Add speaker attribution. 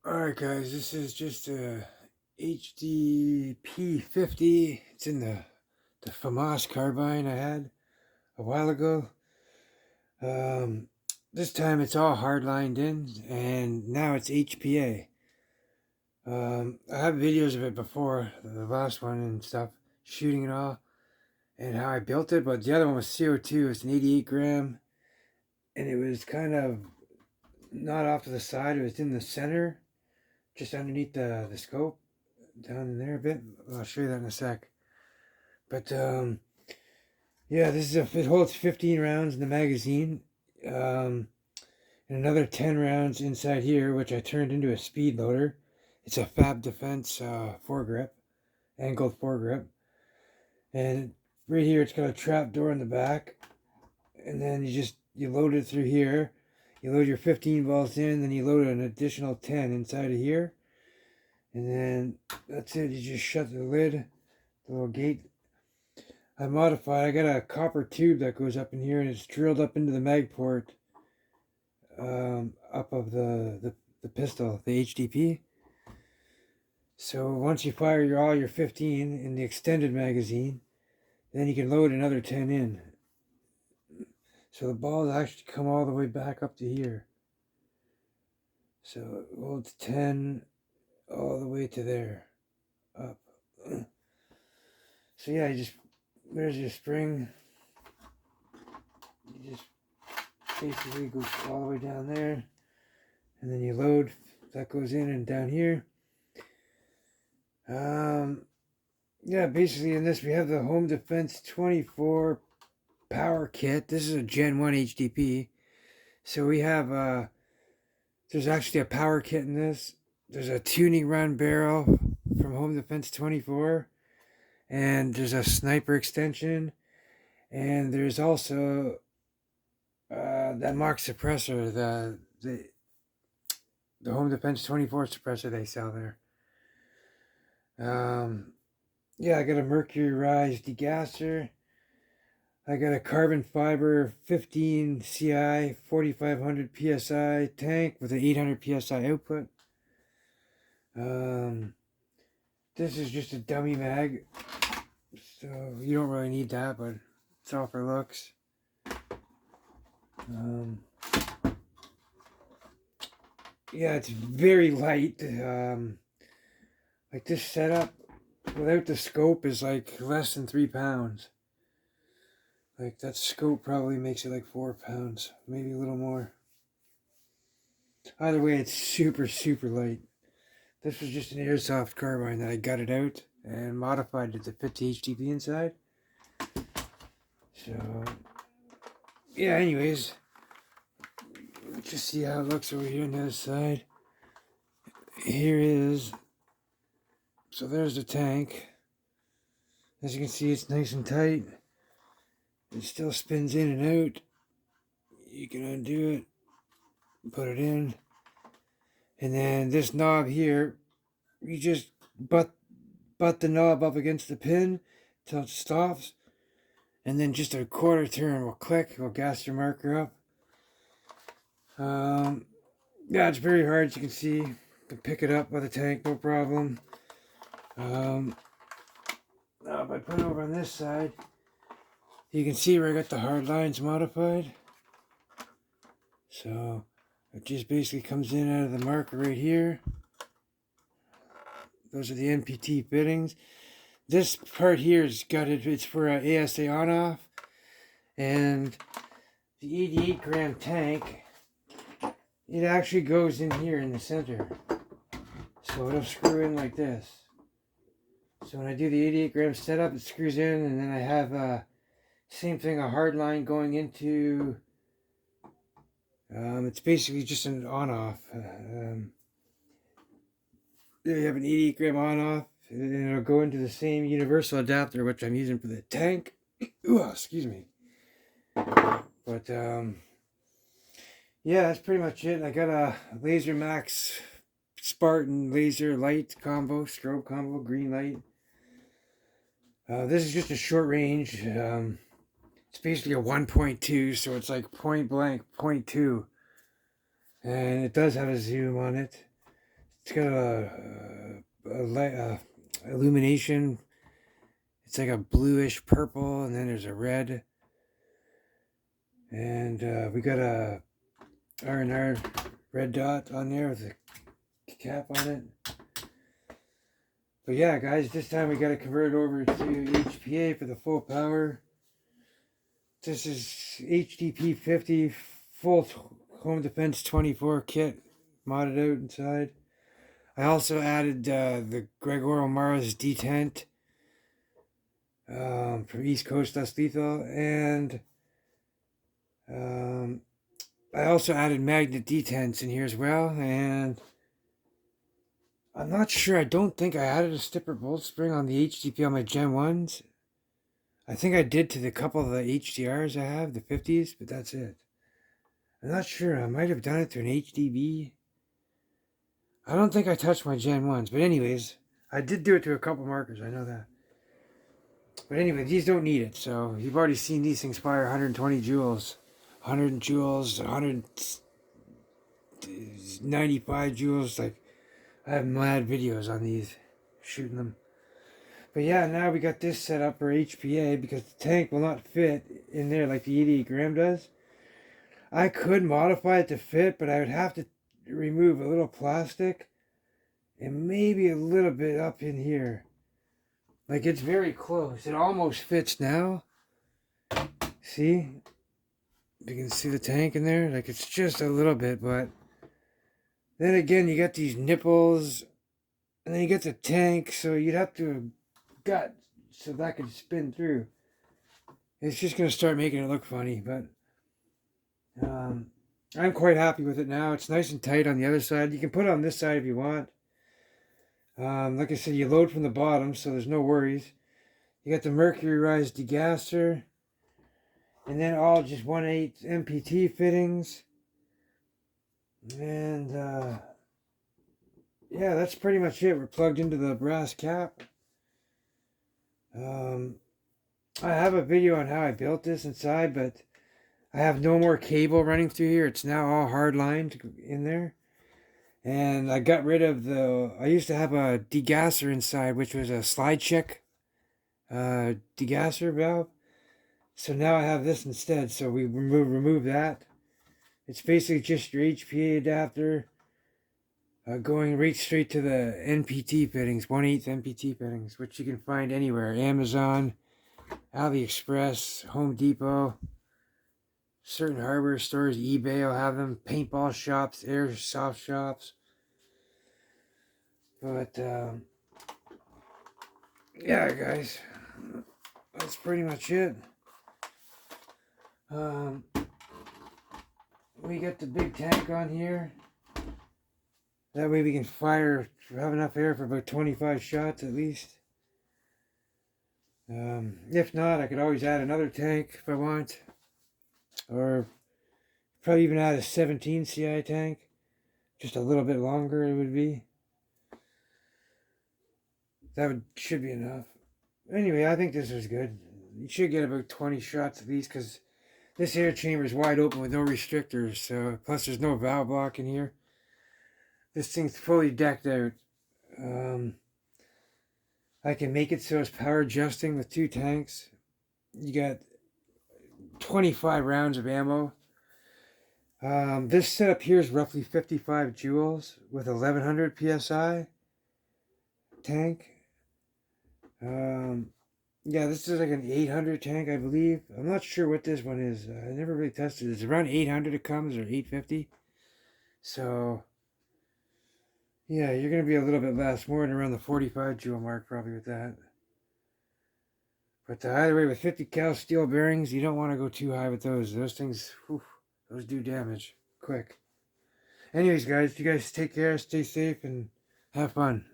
Speaker 1: Alright guys, this is just a HDP 50. It's in the Famas carbine I had a while ago. This time it's all hard lined in, and now it's HPA. I have videos of it before, the last one and stuff, shooting it all, and how I built it, but the other one was CO2. It's an 88 gram, and it was kind of not off to the side, it was in the center, just underneath the scope. Down in there a bit. I'll show you that in a sec. But yeah, this is it holds 15 rounds in the magazine, and another 10 rounds inside here, which I turned into a speed loader. It's a Fab Defense foregrip, angled foregrip, and right here it's got a trap door in the back, and then you load it through here. You load your 15 balls in, then you load an additional 10 inside of here. And then that's it. You just shut the lid, the little gate. I modified. I got a copper tube that goes up in here, and it's drilled up into the mag port, up of the pistol, the HDP. So once you fire all your 15 in the extended magazine, then you can load another 10 in. So the balls actually come all the way back up to here. So it holds 10 all the way to there, up. So yeah, there's your spring. You just basically go all the way down there, and then you load. That goes in and down here. Yeah, basically in this we have the Home Defense 24 power kit. This is a Gen 1 HDP. So we have there's actually a power kit in this. There's a tuning run barrel from Home Defense 24, and there's a sniper extension, and there's also that mark suppressor, the Home Defense 24 suppressor they sell there. Yeah, I got a mercury rise degasser. I got a carbon fiber 15 CI 4500 PSI tank with an 800 PSI output. This is just a dummy mag, so you don't really need that, but it's all for looks. Yeah, it's very light. Like this setup without the scope is like less than 3 pounds. Like that scope probably makes it like 4 pounds, maybe a little more. Either way, it's super, super light. This was just an airsoft carbine that I gutted out and modified it to fit the HDP inside. So, yeah, anyways, let's just see how it looks over here on the other side. Here is, so there's the tank. As you can see, it's nice and tight. It still spins in and out. You can undo it, put it in. And then this knob here, you just butt the knob up against the pin till it stops. And then just a quarter turn will click, will gas your marker up. Yeah, it's very hard, as you can see. You can pick it up by the tank, no problem. Now if I put it over on this side, you can see where I got the hard lines modified. So it just basically comes in out of the marker right here. Those are the NPT fittings. This part here is gutted. It's for ASA on-off. And the 88 gram tank, it actually goes in here in the center. So it'll screw in like this. So when I do the 88 gram setup, it screws in, and then I have same thing, a hard line going into, it's basically just an on-off. There you have an 88 gram on-off, and it'll go into the same universal adapter, which I'm using for the tank. Ooh, excuse me. But, yeah, that's pretty much it. I got a lasermax Spartan laser light combo, strobe combo, green light. This is just a short range. It's basically a 1.2, so it's like point blank 0.2. And it does have a zoom on it. It's got a illumination. It's like a bluish purple, and then there's a red. And we got a RMR red dot on there with a cap on it. But yeah, guys, this time we got to convert it over to HPA for the full power. This is HDP 50 full Home Defense 24 kit modded out inside. I also added the Gregoria marra's Detent from East Coast Less Lethal, and I also added Magnet Detents in here as well. And I'm not sure, I don't think I added a stipper bolt spring on the HDP on my Gen 1s. I think I did to the couple of the HDRs I have, the 50s, but that's it. I'm not sure, I might have done it to an HDB. I don't think I touched my Gen 1s, but anyways, I did do it to a couple markers, I know that. But anyway, these don't need it, so you've already seen these things fire 120 joules. 100 joules, 195 joules, like, I have mad videos on these, shooting them. But yeah, now we got this set up for HPA because the tank will not fit in there like the 88 gram does. I could modify it to fit, but I would have to remove a little plastic and maybe a little bit up in here. Like, it's very close. It almost fits now. See? You can see the tank in there. Like, it's just a little bit, but then again, you got these nipples, and then you get the tank, so you'd have to gut so that could spin through. It's just going to start making it look funny, but I'm quite happy with it now. It's nice and tight on the other side. You can put it on this side if you want. Like I said, you load from the bottom, so there's no worries. You got the mercury-rise degasser, and then all just 1/8 MPT fittings. And yeah, that's pretty much it. We're plugged into the brass cap. I have a video on how I built this inside, but I have no more cable running through here. It's now all hard lined in there. And I got rid of I used to have a degasser inside, which was a slide check degasser valve. So now I have this instead. So we remove that. It's basically just your HPA adapter going right straight to the NPT fittings, 1/8 NPT fittings, which you can find anywhere. Amazon, AliExpress, Home Depot, certain hardware stores, eBay will have them, paintball shops, airsoft shops. But yeah, guys, that's pretty much it. We got the big tank on here. That way we can have enough air for about 25 shots at least. If not, I could always add another tank if I want. Or probably even add a 17 CI tank. Just a little bit longer it would be. Should be enough. Anyway, I think this is good. You should get about 20 shots at least, because this air chamber is wide open with no restrictors. So plus there's no valve block in here. This thing's fully decked out. I can make it so it's power adjusting with 2 tanks. You got 25 rounds of ammo. This setup here is roughly 55 joules with 1100 psi tank. Yeah, this is like an 800 tank, I believe. I'm not sure what this one is. I never really tested it. It's around 800 it comes, or 850. So yeah, you're going to be a little bit less, more than around the 45 joule mark probably with that. But either way, with 50 cal steel bearings, you don't want to go too high with those. Those things, whew, those do damage quick. Anyways, guys, you guys take care, stay safe, and have fun.